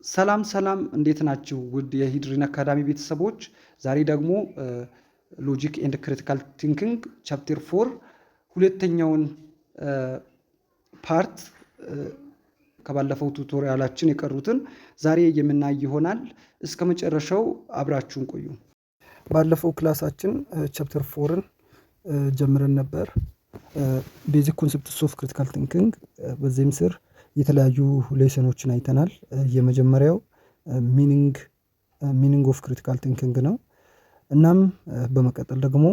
ሰላም እንዴት ናችሁ? ውድ የሂድሪን አካዳሚ ቤተሰቦች ዛሬ ደግሞ ሎጂክ ኤንድ ክሪቲካል ቲንኪንግ ቻፕተር 4 ሁለተኛውን ፓርት ከባለፈው ቱቶሪያላችን የቀሩትን ዛሬ የምናይ ይሆናል። እስከ መጨረሻው አብራችሁን ቆዩ። ባለፈው ክላሳችን ቻፕተር 4ን ጀምረን ነበር። ቤዚክ ኮንሰፕትስ ኦፍ ክሪቲካል ቲንኪንግ በዚህም ስር የተለያዩ ሌሰኖችን አይተናል። የመጀመሪያው ሚኒንግ ኦፍ ክሪቲካል ቲንኪንግ ነው። እናም በመቀጠል ደግሞ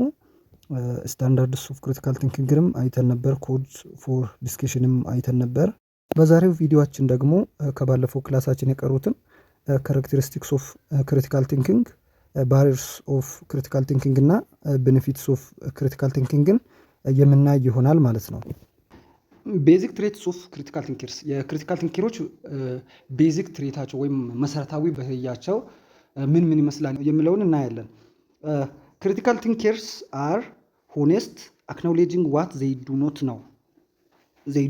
ስታንዳርድስ ኦፍ ክሪቲካል ቲንኪንግንም አይተን ነበር። ኮድስ ፎር ዲስከሽንም አይተን ነበር። በዛሬው ቪዲዮአችን ደግሞ ከባለፈው ክላሳችን የቀሩትን ካራክተሪስቲክስ ኦፍ ክሪቲካል ቲንኪንግ፣ ባሪየርስ ኦፍ ክሪቲካል ቲንኪንግ እና ቤኔፊትስ ኦፍ ክሪቲካል ቲንኪንግን የምናይ ይሆናል ማለት ነው። ቤዚክ ትሬትስ ኦፍ ክሪቲካል ቲንከርስ፣ የክሪቲካል ቲንከሮች ቤዚክ ትሬታቸው ወይም መሰረታዊ ባህሪያቸው ምን ይመስላል የሚለውን እናያለን። ክሪቲካል ቲንከርስ አር ሆኔስት አክኖሌጂንግ ዋት ዘይ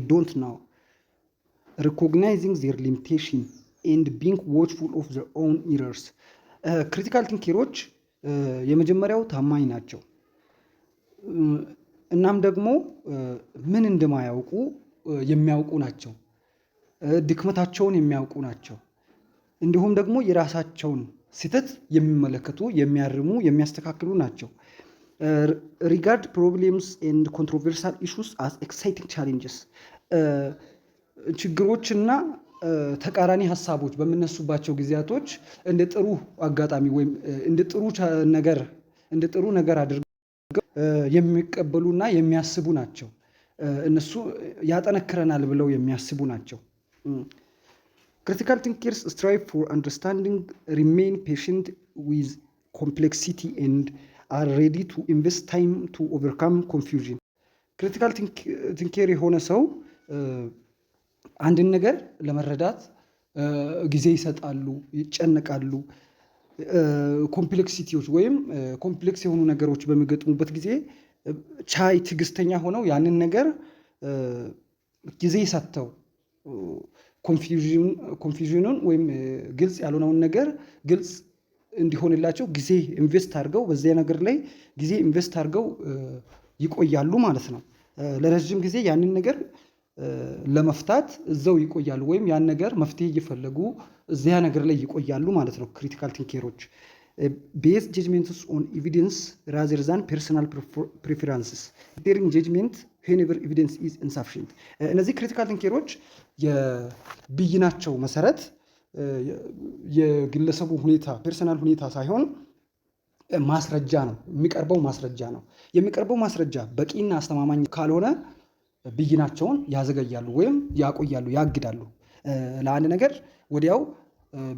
ዶንት ነው ሪኮግናይዚንግ ዜር ሊሚቴሽን ኤንድ ቢንግ ዋችፉል ኦፍ ዘር ኦውን ኢረርስ። ክሪቲካል ቲንከሮች የመጀመሪያው ታማኝ ናቸው። እናም ደግሞ ምን እንደማያውቁ የሚያውቁ ናቸው። ድክመታቸውን የሚያውቁ ናቸው። እንዲሁም ደግሞ የራሳቸውን ስህተት የሚመለከቱ፣ የሚያርሙ፣ የሚያስተካክሉ ናቸው። ሪጋርድ ፕሮብሌምስ ኤንድ ኮንትሮቨርሳል ኢሹስ አስ ኤክሳይቲንግ ቻሌንጅስ። ችግሮችና ተቃራኒ ሀሳቦች በሚነሱባቸው ጊዜያቶች እንደ ጥሩ አጋጣሚ ወይም እንደ ጥሩ ነገር አድርገው የሚቀበሉና የሚያስቡ ናቸው። እነሱ ያጠነክረናል ብለው የሚያስቡ ናቸው። ክሪቲካል ቲንከርስ ስትራይቭ ፎር አንደርስታንዲንግ፣ ሪሜይን ፔሽንት ዊዝ ኮምፕሌክሲቲ ኤንድ አር ሬዲ ቱ ኢንቨስት ታይም ቱ ኦቨርካም ኮንፊውዥን። ክሪቲካል ቲንከር የሆነ ሰው አንድን ነገር ለመረዳት ጊዜ ይሰጣሉ፣ ይጨነቃሉ። ኮምፕሌክሲቲዎች ወይም ኮምፕሌክስ የሆኑ ነገሮች በሚገጥሙበት ጊዜ ቻይ ትዕግስተኛ ሆነው ያንን ነገር ጊዜ ሰጥተው ኮንፊውዥኑን ወይም ግልጽ ያልሆነውን ነገር ግልጽ እንዲሆንላቸው ጊዜ ኢንቨስት አድርገው በዚያ ነገር ላይ ጊዜ ኢንቨስት አድርገው ይቆያሉ ማለት ነው። ለረጅም ጊዜ ያንን ነገር ለመፍታት እዛው ይቆያሉ፣ ወይም ያን ነገር መፍትሄ እየፈለጉ እዚያ ነገር ላይ ይቆያሉ ማለት ነው። ክሪቲካል ቲንከሮች ቤዝ ጀጅሜንትስ ኦን ኤቪደንስ ራዘር ዛን ፐርሰናል ፕሬፈረንስስ ዴሪንግ ጀጅሜንት ዌንኤቨር ኤቪደንስ ኢዝ ኢንሳፊሽንት። እነዚህ ክሪቲካል ቲንከሮች የብይናቸው መሰረት የግለሰቡ ሁኔታ ፐርሰናል ሁኔታ ሳይሆን ማስረጃ ነው። የሚቀርበው ማስረጃ በቂና አስተማማኝ ካልሆነ ብይናቸውን ያዘገያሉ ወይም ያቆያሉ፣ ያግዳሉ። ለአንድ ነገር ወዲያው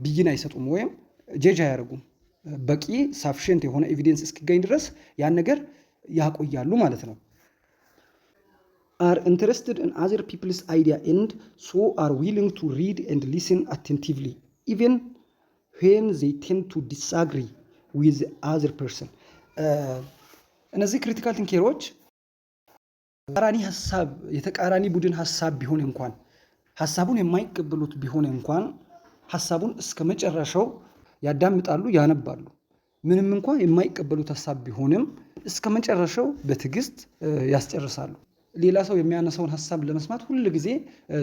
ብይን አይሰጡም ወይም ጀጅ አያደርጉም። በቂ ሳፊሽንት የሆነ ኤቪደንስ እስኪገኝ ድረስ ያን ነገር ያቆያሉ ማለት ነው። are interested in other people's idea and so are willing to read and listen attentively even when they tend to disagree with the other person. እነዚህ ክሪቲካል ቲንከሮች የተቃራኒ ቡድን ሀሳብ ቢሆን እንኳን ሀሳቡን የማይቀበሉት ቢሆን እንኳን ሀሳቡን እስከ መጨረሻው ያዳምጣሉ፣ ያነባሉ። ምንም እንኳን የማይቀበሉት ሀሳብ ቢሆንም እስከ መጨረሻው በትዕግስት ያስጨርሳሉ። ሌላ ሰው የሚያነሳውን ሀሳብ ለመስማት ሁል ጊዜ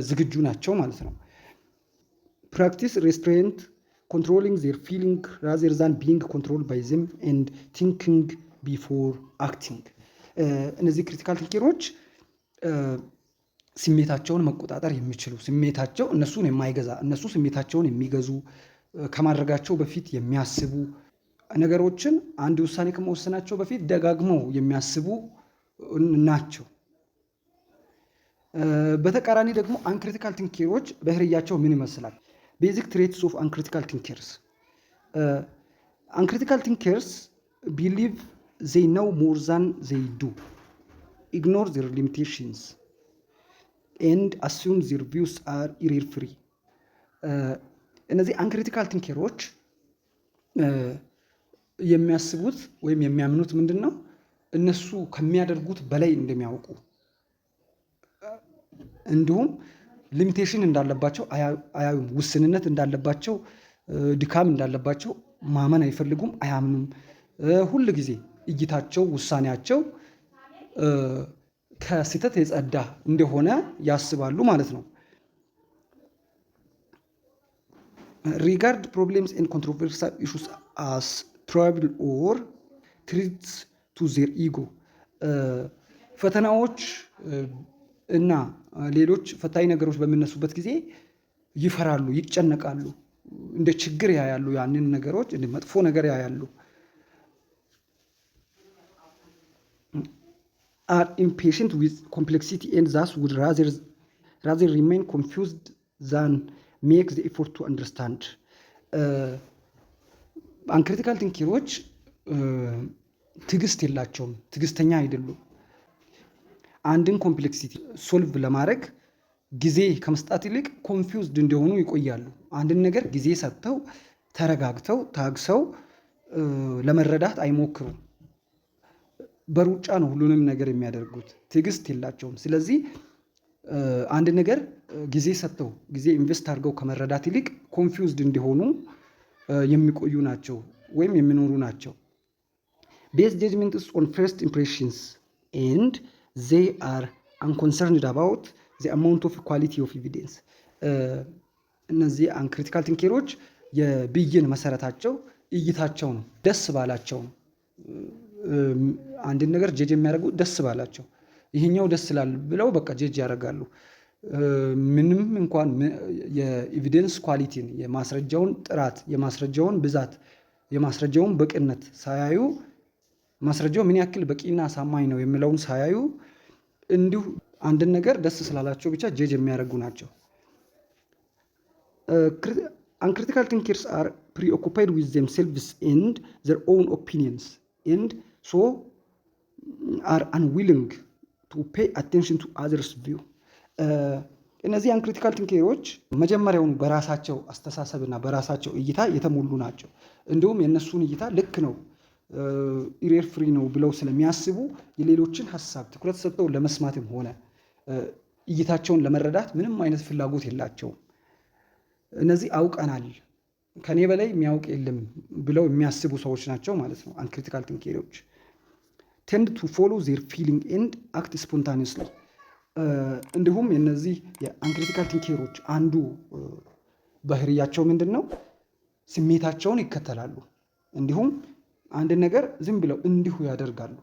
ዝግጁ ናቸው ማለት ነው። ፕራክቲስ ሬስትሬንት ኮንትሮሊንግ ዜር ፊሊንግ ራዘር ዛን ቢንግ ኮንትሮልድ ባይ ዘም ኤንድ ቲንኪንግ ቢፎር አክቲንግ። እነዚህ ክሪቲካል ቲንከሮች ስሜታቸውን መቆጣጠር የሚችሉ፣ ስሜታቸው እነሱን የማይገዛ፣ እነሱ ስሜታቸውን የሚገዙ፣ ከማድረጋቸው በፊት የሚያስቡ፣ ነገሮችን አንድ ውሳኔ ከመወሰናቸው በፊት ደጋግመው የሚያስቡ ናቸው። በተቃራኒ ደግሞ አንክሪቲካል ቲንከሮች ባህሪያቸው ምን ይመስላል? ቤዚክ ትሬትስ ኦፍ አንክሪቲካል ቲንከርስ። አንክሪቲካል ቲንከርስ ቢሊቭ they know more than they do, ignore their limitations and assume their views are error free. እነዚህ አንክሪቲካል ቲንከሮች የሚያስቡት ወይም የሚያምኑት ምንድን ነው? እነሱ ከሚያደርጉት በላይ እንደሚያውቁ፣ እንዲሁም ሊሚቴሽን እንዳለባቸው አያዩም። ውስንነት እንዳለባቸው፣ ድካም እንዳለባቸው ማመን አይፈልጉም፣ አያምኑም። ሁል ጊዜ እይታቸው፣ ውሳኔያቸው ከስህተት የጸዳ እንደሆነ ያስባሉ ማለት ነው። regard problems and controversial issues as trouble or threats to their ego ፈተናዎች እና ሌሎች ፈታኝ ነገሮች በሚነሱበት ጊዜ ይፈራሉ፣ ይጨነቃሉ፣ እንደ ችግር ያያሉ፣ ያንን ነገሮች እንደ መጥፎ ነገር ያያሉ። are impatient with complexity and thus would rather remain confused than make the effort to understand. አንክሪቲካል ቲንከሮች ትዕግስት የላቸውም፣ ትዕግስተኛ አይደሉም። አንድን ኮምፕሌክሲቲ ሶልቭ ለማድረግ ጊዜ ከመስጣት ይልቅ ኮንፊውዝድ እንደሆኑ ይቆያሉ። አንድን ነገር ጊዜ ሰጥተው ተረጋግተው ታግሰው ለመረዳት አይሞክሩም። በሩጫ ነው ሁሉንም ነገር የሚያደርጉት። ትዕግስት የላቸውም። ስለዚህ አንድ ነገር ጊዜ ሰጥተው ጊዜ ኢንቨስት አድርገው ከመረዳት ይልቅ ኮንፊውዝድ እንዲሆኑ የሚቆዩ ናቸው ወይም የሚኖሩ ናቸው። ቤዝ ጀጅመንትስ ኦን ፈርስት ኢምፕሬሽንስ ኤንድ they are unconcerned about the amount of quality of evidence. እነዚህ አንክሪቲካል ቲንከሮች የብይን መሰረታቸው እይታቸው ነው፣ ደስ ባላቸው ነው። አንድን ነገር ጀጅ የሚያደርጉ ደስ ባላቸው፣ ይሄኛው ደስ ስላል ብለው በቃ ጀጅ ያደርጋሉ። ምንም እንኳን የኤቪደንስ ኳሊቲን፣ የማስረጃውን ጥራት፣ የማስረጃውን ብዛት፣ የማስረጃውን በቅነት ሳያዩ ማስረጃው ምን ያክል በቂና አሳማኝ ነው የሚለውን ሳያዩ እንዲሁ አንድን ነገር ደስ ስላላቸው ብቻ ጀጅ የሚያደርጉ ናቸው። uncritical thinkers are preoccupied with themselves and their own opinions and so are unwilling to pay attention to others' view. እነዚህ አንክሪቲካል ቲንከሮች መጀመሪያውኑ በራሳቸው አስተሳሰብና በራሳቸው እይታ የተሞሉ ናቸው። እንዲሁም የእነሱን እይታ ልክ ነው፣ ኢሬር ፍሪ ነው ብለው ስለሚያስቡ የሌሎችን ሀሳብ ትኩረት ሰጥተው ለመስማትም ሆነ እይታቸውን ለመረዳት ምንም አይነት ፍላጎት የላቸውም። እነዚህ አውቀናል፣ ከኔ በላይ የሚያውቅ የለም ብለው የሚያስቡ ሰዎች ናቸው ማለት ነው። አንክሪቲካል ቲንከሮች tend to follow their feeling and act spontaneously. እንዲሁም የነዚህ የአንክሪቲካል ቲንከሮች አንዱ ባህሪያቸው ምንድን ነው? ስሜታቸውን ይከተላሉ። እንዲሁም አንድ ነገር ዝም ብለው እንዲሁ ያደርጋሉ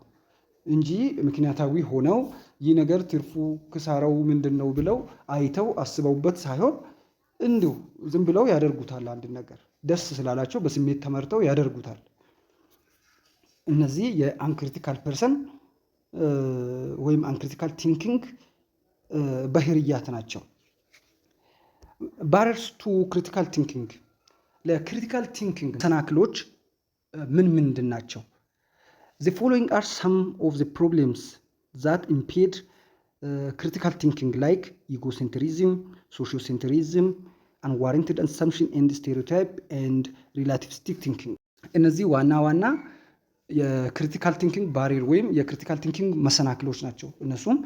እንጂ ምክንያታዊ ሆነው ይህ ነገር ትርፉ ክሳራው ምንድን ነው ብለው አይተው አስበውበት ሳይሆን እንዲሁ ዝም ብለው ያደርጉታል። አንድ ነገር ደስ ስላላቸው በስሜት ተመርተው ያደርጉታል። እነዚህ የአንክሪቲካል ፐርሰን ወይም አንክሪቲካል ቲንኪንግ ባህሪያት ናቸው። ባሪየርስ ቱ ክሪቲካል ቲንኪንግ፣ ለክሪቲካል ቲንኪንግ ሰናክሎች ምን ምንድን ናቸው? The following are some of the problems that impede critical thinking like egocentrism, sociocentrism, unwarranted assumption and stereotype and relativistic thinking. እነዚህ ዋና ዋና የክሪቲካል ቲንኪንግ ባሪየር ወይም የክሪቲካል ቲንኪንግ መሰናክሎች ናቸው። እነሱም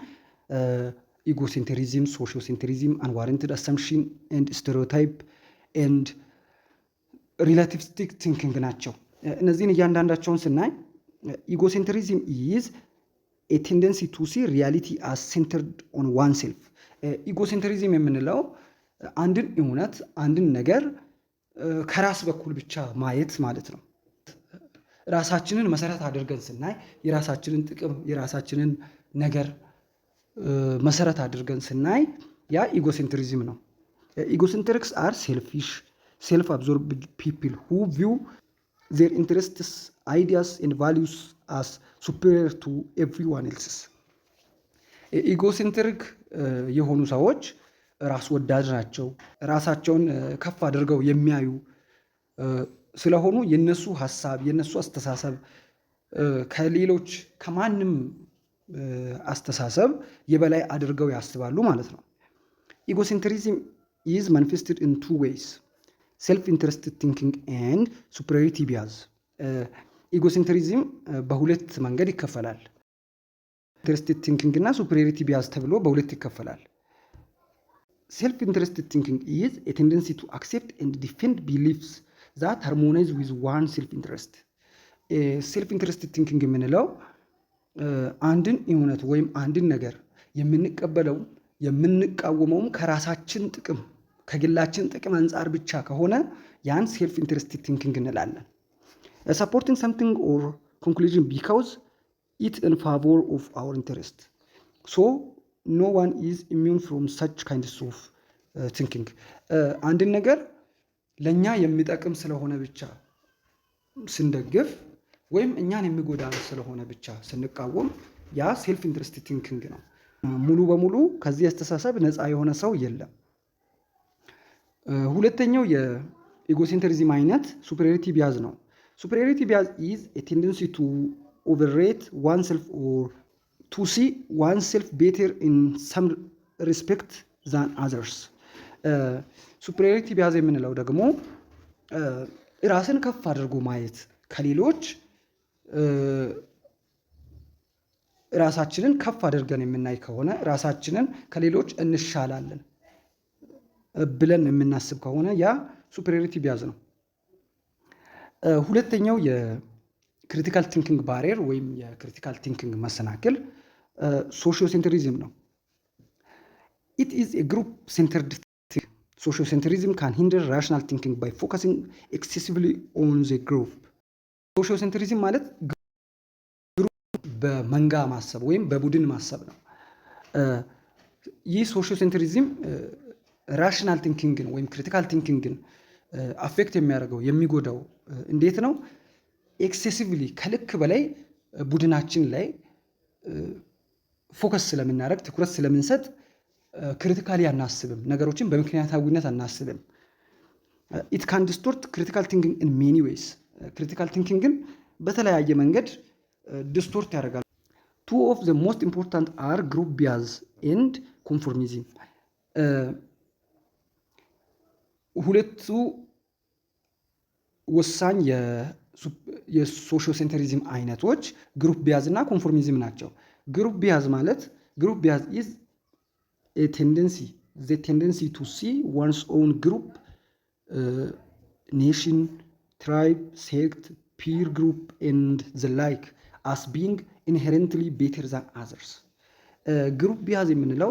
ኢጎሴንትሪዝም፣ ሶሺዮሴንትሪዝም፣ አንዋረንትድ አሰምፕሽን ኤንድ ስቴሪዮታይፕ ኤንድ ሪላቲቪስቲክ ቲንኪንግ ናቸው። እነዚህን እያንዳንዳቸውን ስናይ ኢጎሴንትሪዝም ኢዝ ኤ ቴንደንሲ ቱ ሲ ሪያሊቲ አስ ሴንተርድ ኦን ዋን ሴልፍ። ኢጎሴንትሪዝም የምንለው አንድን እውነት አንድን ነገር ከራስ በኩል ብቻ ማየት ማለት ነው። ራሳችንን መሰረት አድርገን ስናይ የራሳችንን ጥቅም የራሳችንን ነገር መሰረት አድርገን ስናይ ያ ኢጎሴንትሪዝም ነው። ኢጎሴንትሪክስ አር ሴልፊሽ self absorbed people who view their interests, ideas and values as superior to everyone else's. ኢጎሴንትሪክ የሆኑ ሰዎች ራስ ወዳድ ናቸው። ራሳቸውን ከፍ አድርገው የሚያዩ ስለሆኑ የነሱ ሐሳብ የነሱ አስተሳሰብ ከሌሎች ከማንም አስተሳሰብ የበላይ አድርገው ያስባሉ ማለት ነው። ኢጎሴንትሪዝም is manifested in two ways: self-interested thinking and superiority bias. ኢጎሴንትሪዝም በሁለት መንገድ ይከፈላል። ኢንተረስትድ ቲንኪንግ እና ሱፐሪዮሪቲ ቢያዝ ተብሎ በሁለት ይከፈላል። self-interested thinking is a tendency to accept and defend beliefs that harmonize with one self-interest. self-interested thinking የምንለው አንድን እውነት ወይም አንድን ነገር የምንቀበለው የምንቃወመውም ከራሳችን ጥቅም ከግላችን ጥቅም አንጻር ብቻ ከሆነ ያን self-interested thinking እንላለን። supporting something or conclusion because it in favor of our interest. So no one is immune from such kinds of thinking. አንድን ነገር ለኛ የሚጠቅም ስለሆነ ብቻ ስንደግፍ ወይም እኛን የሚጎዳ ስለሆነ ብቻ ስንቃወም ያ ሴልፍ ኢንትረስትድ ቲንኪንግ ነው። ሙሉ በሙሉ ከዚህ አስተሳሰብ ነፃ የሆነ ሰው የለም። ሁለተኛው የኢጎሴንትሪዝም አይነት ሱፐሪዮሪቲ ቢያዝ ነው። ሱፐሪዮሪቲ ቢያዝ is a tendency to overrate oneself or to see oneself better in some respect than others. ሱፐሪዮሪቲ ቢያዝ የምንለው ደግሞ ራስን ከፍ አድርጎ ማየት ከሌሎች ራሳችንን ከፍ አድርገን የምናይ ከሆነ ራሳችንን ከሌሎች እንሻላለን ብለን የምናስብ ከሆነ ያ ሱፐሪዮሪቲ ቢያዝ ነው። ሁለተኛው የክሪቲካል ቲንኪንግ ባሪየር ወይም የክሪቲካል ቲንኪንግ መሰናክል ሶሺዮሴንትሪዝም ነው። it is a group centered thinking. Sociocentrism can hinder rational thinking by focusing excessively on the group. Sociocentrism ማለት በመንጋ ማሰብ ወይም በቡድን ማሰብ ነው። ይህ ሶሺዮሴንትሪዝም ራሽናል ቲንኪንግን ወይም ክሪቲካል ቲንኪንግን አፌክት የሚያደርገው የሚጎዳው እንዴት ነው? ኤክሴሲቭሊ ከልክ በላይ ቡድናችን ላይ ፎከስ ስለምናደርግ ትኩረት ስለምንሰጥ ክሪቲካሊ አናስብም፣ ነገሮችን በምክንያታዊነት አናስብም። ኢት ካን ዲስቶርት ክሪቲካል ቲንኪንግ ኢን ሜኒ ዌይስ። ክሪቲካል ቲንኪንግን በተለያየ መንገድ ዲስቶርት ያደርጋል። ቱ ኦፍ ዘ ሞስት ኢምፖርታንት አር ግሩፕ ቢያዝ ኤንድ ኮንፎርሚዝም። ሁለቱ ወሳኝ የሶሺዮሴንትሪዝም አይነቶች ግሩፕ ቢያዝ እና ኮንፎርሚዝም ናቸው። ግሩፕ ቢያዝ ማለት ግሩፕ ቢያዝ ኢዝ a tendency to see one's own group, nation, tribe, sect, peer group and the like as being inherently better than others. ግሩፕ ቢያዝ የምንለው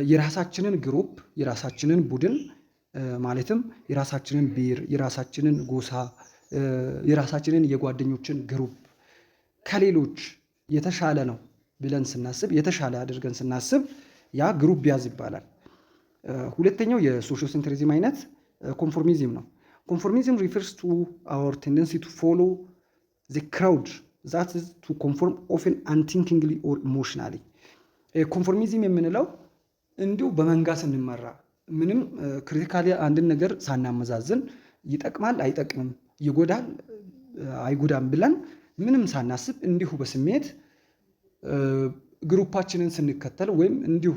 የራሳችንን ግሩፕ የራሳችንን ቡድን ማለትም የራሳችንን ብሔር የራሳችንን ጎሳ የራሳችንን የጓደኞችን ግሩፕ ከሌሎች የተሻለ ነው ብለን ስናስብ የተሻለ አድርገን ስናስብ ያ ግሩፕ ቢያዝ ይባላል። ሁለተኛው የሶሺዮሴንትሪዝም አይነት ኮንፎርሚዝም ነው። ኮንፎርሚዝም ሪፈርስ ቱ አወር ቴንደንሲ ቱ ፎሎ ዘ ክራውድ ዛት ኢዝ ቱ ኮንፎርም ኦፍን አንቲንኪንግሊ ኦር ኢሞሽናሊ። ኮንፎርሚዝም የምንለው እንዲሁ በመንጋ ስንመራ ምንም ክሪቲካሊ አንድን ነገር ሳናመዛዝን ይጠቅማል አይጠቅምም ይጎዳል አይጎዳም ብለን ምንም ሳናስብ እንዲሁ በስሜት ግሩፓችንን ስንከተል ወይም እንዲሁ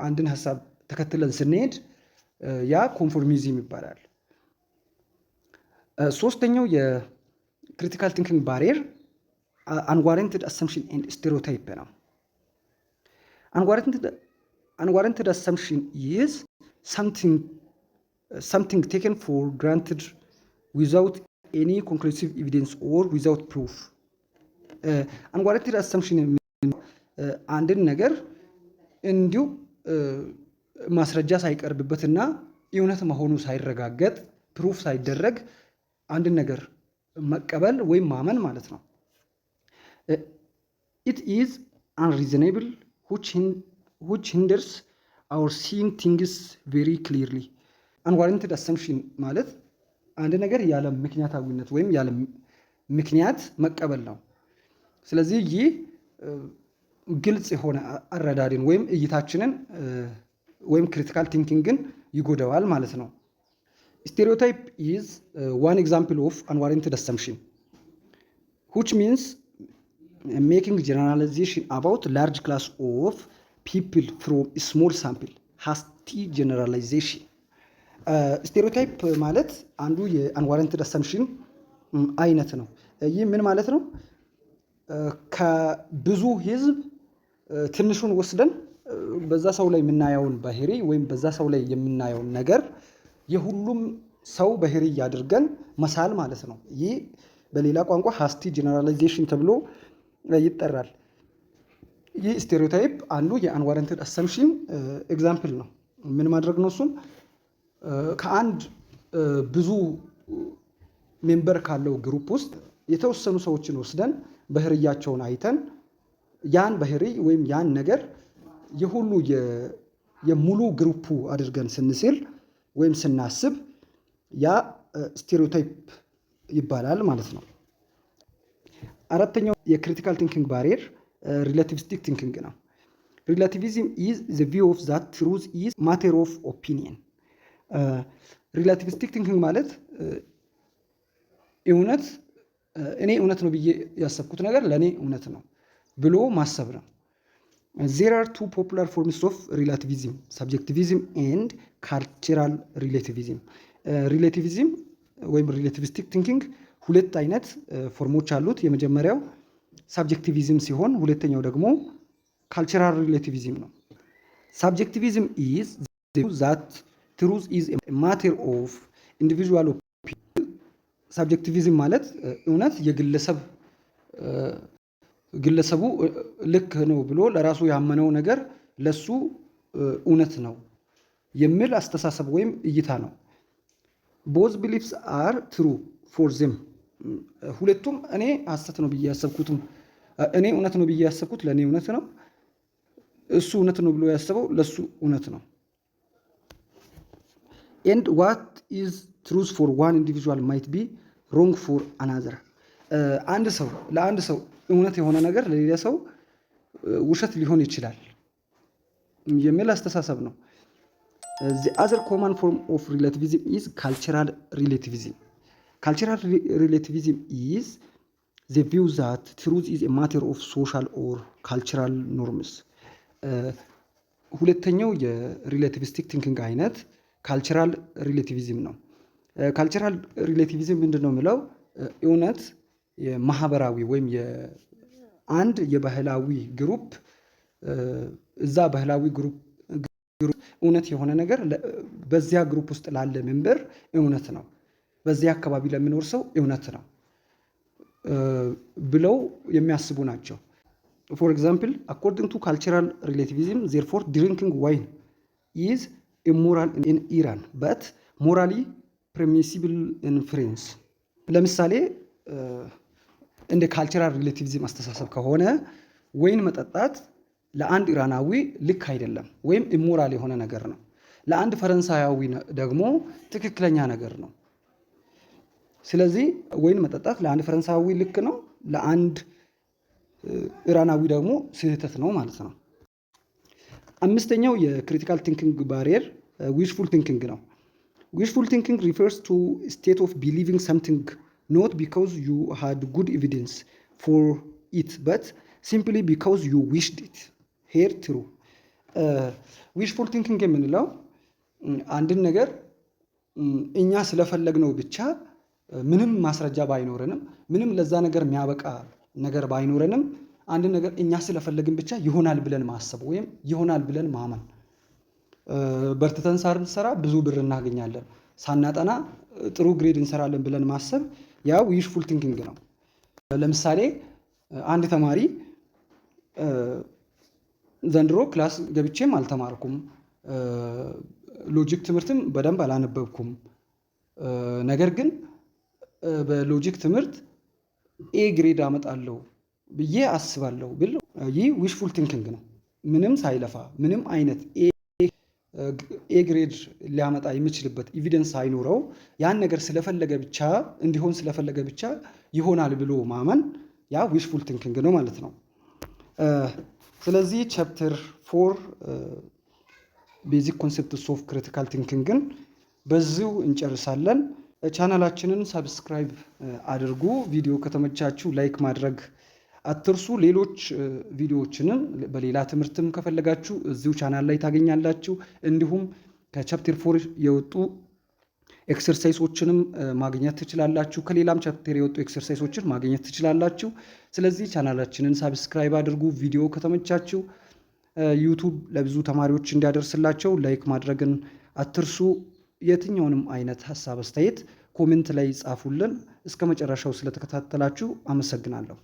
አንድን ሀሳብ ተከትለን ስንሄድ ያ ኮንፎርሚዝም ይባላል። ሶስተኛው የክሪቲካል ቲንኪንግ ባሪየር አንዋረንትድ አሰምፕሽን ኤንድ ስቴሪዮታይፕ ነው። አንዋረንትድ አሰምፕሽን ኢዝ something taken for granted without any conclusive evidence or without proof. አንዋረንትድ አሰምፕሽን አንድን ነገር እንዲሁ ማስረጃ ሳይቀርብበትና እውነት መሆኑ ሳይረጋገጥ ፕሩፍ ሳይደረግ አንድን ነገር መቀበል ወይም ማመን ማለት ነው። it is unreasonable which hinders our seeing things very clearly. unwarranted assumption ማለት አንድ ነገር ያለ ምክንያታዊነት ወይም ያለ ምክንያት መቀበል ነው። ስለዚህ ይህ ግልጽ የሆነ አረዳድን ወይም እይታችንን ወይም ክሪቲካል ቲንኪንግን ይጎዳዋል ማለት ነው። stereotype is one example of unwarranted assumption which means making generalization about large class of people from a small sample. hasty generalization. stereotype ማለት አንዱ የunwarranted assumption አይነት ነው። ይህ ምን ማለት ነው? ከብዙ ህዝብ ትንሹን ወስደን በዛ ሰው ላይ የምናየውን ባህሪ ወይም በዛ ሰው ላይ የምናየውን ነገር የሁሉም ሰው ባህሪ እያድርገን መሳል ማለት ነው። ይህ በሌላ ቋንቋ ሃስቲ ጀነራላይዜሽን ተብሎ ይጠራል። ይህ ስቴሪዮታይፕ አንዱ የአንዋረንትድ አሰምሽን ኤግዛምፕል ነው። ምን ማድረግ ነው? እሱም ከአንድ ብዙ ሜምበር ካለው ግሩፕ ውስጥ የተወሰኑ ሰዎችን ወስደን ባህሪያቸውን አይተን ያን ባህሪ ወይም ያን ነገር የሁሉ የሙሉ ግሩፑ አድርገን ስንስል ወይም ስናስብ ያ ስቴሪዮታይፕ ይባላል ማለት ነው። አራተኛው የክሪቲካል ቲንኪንግ ባሪየር ሪላቲቪስቲክ ቲንኪንግ ነው። ሪላቲቪዝም ኢዝ ዘ ቪው ኦፍ ዛት ትሩዝ ኢዝ ማተር ኦፍ ኦፒኒየን። ሪላቲቪስቲክ ቲንኪንግ ማለት እውነት እኔ እውነት ነው ብዬ ያሰብኩት ነገር ለእኔ እውነት ነው ብሎ ማሰብ ነው። There are two popular forms of relativism, subjectivism and cultural relativism. ሪሌቲቪዝም ወይም ሪሌቲቪስቲክ ቲንኪንግ ሁለት አይነት ፎርሞች አሉት። የመጀመሪያው ሳብጀክቲቪዝም ሲሆን ሁለተኛው ደግሞ ካልቸራል ሪሌቲቪዝም ነው። ሳብጀክቲቪዝም ኢዝ ዛት ትሩዝ ኢዝ ማተር ኦፍ ኢንዲቪዥዋል ኦፒኒየን። ሳብጀክቲቪዝም ማለት እውነት ግለሰቡ ልክ ነው ብሎ ለራሱ ያመነው ነገር ለሱ እውነት ነው የሚል አስተሳሰብ ወይም እይታ ነው። ቦዝ ቢሊፍስ አር ትሩ ፎር ዜም። ሁለቱም እኔ ሐሰት ነው ብዬ ያሰብኩትም እኔ እውነት ነው ብዬ ያሰብኩት ለእኔ እውነት ነው፣ እሱ እውነት ነው ብሎ ያሰበው ለሱ እውነት ነው። ኤንድ ዋት ኢዝ ትሩዝ ፎር ዋን ኢንዲቪዥዋል ማይት ቢ ሮንግ ፎር አናዘር። ለአንድ ሰው እውነት የሆነ ነገር ለሌላ ሰው ውሸት ሊሆን ይችላል የሚል አስተሳሰብ ነው። The other common form of relativism is cultural relativism. Cultural relativism is the view that truth is a matter of social or cultural norms. ሁለተኛው የሪሌቲቪስቲክ ቲንኪንግ አይነት ካልቸራል ሪሌቲቪዝም ነው። ካልቸራል ሪሌቲቪዝም ምንድን ነው የሚለው እውነት የማህበራዊ ወይም አንድ የባህላዊ ግሩፕ እዛ ባህላዊ ግሩፕ እውነት የሆነ ነገር በዚያ ግሩፕ ውስጥ ላለ ሜምበር እውነት ነው፣ በዚያ አካባቢ ለሚኖር ሰው እውነት ነው ብለው የሚያስቡ ናቸው። ፎር ኤግዛምፕል አኮርዲንግ ቱ ካልቸራል ሪሌቲቪዝም ዜርፎር ድሪንኪንግ ዋይን ኢዝ ኢሞራል ኢን ኢራን በት ሞራሊ ፐርሚሲብል ኢን ፍራንስ። ለምሳሌ እንደ ካልቸራል ሪሌቲቪዝም አስተሳሰብ ከሆነ ወይን መጠጣት ለአንድ ኢራናዊ ልክ አይደለም ወይም ኢሞራል የሆነ ነገር ነው። ለአንድ ፈረንሳያዊ ደግሞ ትክክለኛ ነገር ነው። ስለዚህ ወይን መጠጣት ለአንድ ፈረንሳያዊ ልክ ነው፣ ለአንድ ኢራናዊ ደግሞ ስህተት ነው ማለት ነው። አምስተኛው የክሪቲካል ቲንኪንግ ባሪየር ዊሽፉል ቲንኪንግ ነው። ዊሽፉል ቲንኪንግ ሪፈርስ ቱ ስቴት ኦፍ ቢሊቪንግ ሰምቲንግ ኖት ቢካውዝ ዩ ሃድ ጉድ ኤቪደንስ ፎር ኢት በት ሲምፕሊ ቢካውዝ ዩ ዊሽድ ኢት ሄር ትሩ። ዊሽፉል ቲንኪንግ የምንለው አንድን ነገር እኛ ስለፈለግነው ብቻ ምንም ማስረጃ ባይኖረንም ምንም ለዛ ነገር የሚያበቃ ነገር ባይኖረንም አንድን ነገር እኛ ስለፈለግን ብቻ ይሆናል ብለን ማሰብ ወይም ይሆናል ብለን ማመን። በርትተን ሳንሰራ ብዙ ብር እናገኛለን፣ ሳናጠና ጥሩ ግሬድ እንሰራለን ብለን ማሰብ ያ ዊሽፉል ቲንኪንግ ነው። ለምሳሌ አንድ ተማሪ ዘንድሮ ክላስ ገብቼም አልተማርኩም፣ ሎጂክ ትምህርትም በደንብ አላነበብኩም፣ ነገር ግን በሎጂክ ትምህርት ኤ ግሬድ አመጣለሁ ብዬ አስባለሁ ብል ይህ ዊሽፉል ቲንኪንግ ነው። ምንም ሳይለፋ ምንም አይነት ኤ ግሬድ ሊያመጣ የሚችልበት ኤቪደንስ ሳይኖረው ያን ነገር ስለፈለገ ብቻ እንዲሆን ስለፈለገ ብቻ ይሆናል ብሎ ማመን ያ ዊሽፉል ቲንኪንግ ነው ማለት ነው። ስለዚህ ቻፕተር 4 ቤዚክ ኮንሴፕትስ ኦፍ ክሪቲካል ቲንኪንግን በዚሁ እንጨርሳለን። ቻናላችንን ሰብስክራይብ አድርጉ። ቪዲዮ ከተመቻችሁ ላይክ ማድረግ አትርሱ። ሌሎች ቪዲዮዎችንም በሌላ ትምህርትም ከፈለጋችሁ እዚሁ ቻናል ላይ ታገኛላችሁ። እንዲሁም ከቻፕተር 4 የወጡ ኤክሰርሳይሶችንም ማግኘት ትችላላችሁ። ከሌላም ቻፕተር የወጡ ኤክሰርሳይሶችን ማግኘት ትችላላችሁ። ስለዚህ ቻናላችንን ሰብስክራይብ አድርጉ። ቪዲዮ ከተመቻችሁ ዩቱብ ለብዙ ተማሪዎች እንዲያደርስላቸው ላይክ ማድረግን አትርሱ። የትኛውንም አይነት ሀሳብ አስተያየት ኮሜንት ላይ ጻፉልን። እስከ መጨረሻው ስለተከታተላችሁ አመሰግናለሁ።